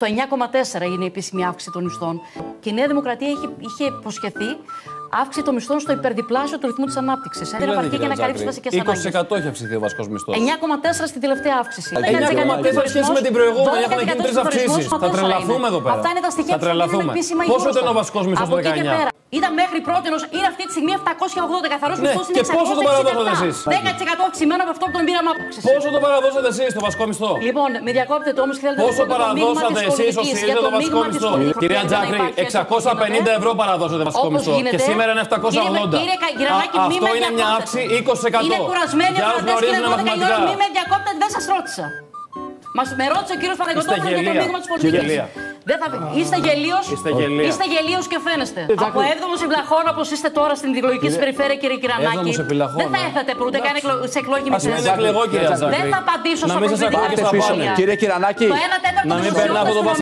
Το 9,4 είναι η επίσημη αύξηση των μισθών. Και η Νέα Δημοκρατία είχε υποσχεθεί αύξηση των μισθών στο υπερδιπλάσιο του ρυθμού της ανάπτυξης. Δεν επαρκεί για να καλύψει βασικές ανάγκες. 20% έχει αυξηθεί ο βασικός μισθός. 9,4 στην τελευταία αύξηση. 9,4 σχέση με την προηγούμενη. Έχουν γίνει 3 αυξήσεις. Θα τρελαθούμε εδώ πέρα. Αυτά είναι τα στοιχεία που είναι επίσημα. Πόσο ήταν ο βασικός μισθός το 19? Ήταν μέχρι πρώτη, είναι αυτή τη στιγμή 780 καθαρός μισθός. Και πόσο το παραδώσατε εσείς? 10% αυξημένο από αυτό που τον πήραμε αύξηση. Πόσο το παραδώσατε εσείς το βασικό μισθό? Λοιπόν, με διακόπτετε όμως και θέλετε να πόσο παραδώσατε εσείς ως ΣΥΡΙΖΑ το βασικό μισθό? Κυρία Τζάκρη, 650 ευρώ παραδώσατε βασικό μισθό. Και σήμερα είναι 780. Αυτό είναι μια αύξηση 20%. Είναι κουρασμένοι οι φροντές, κύριε 12 η ώρα, μην με διακόπτετε, δεν σας ρώτησα. Με ρώτησε ο κύριος Παναγιωτόπουλος για το μείγμα της πολιτικής. Είστε γελίος και φαίνεστε. Από 7ο συμπλαχώνα όπως είστε τώρα στην εκλογική σας περιφέρεια, κύριε Κυρανάκη, δεν θα έρθετε ούτε καν σε εκλογική μεσαία. Δεν θα απαντήσω στο προηγούμενο. Κύριε Κυρανάκη, Το 1/4 των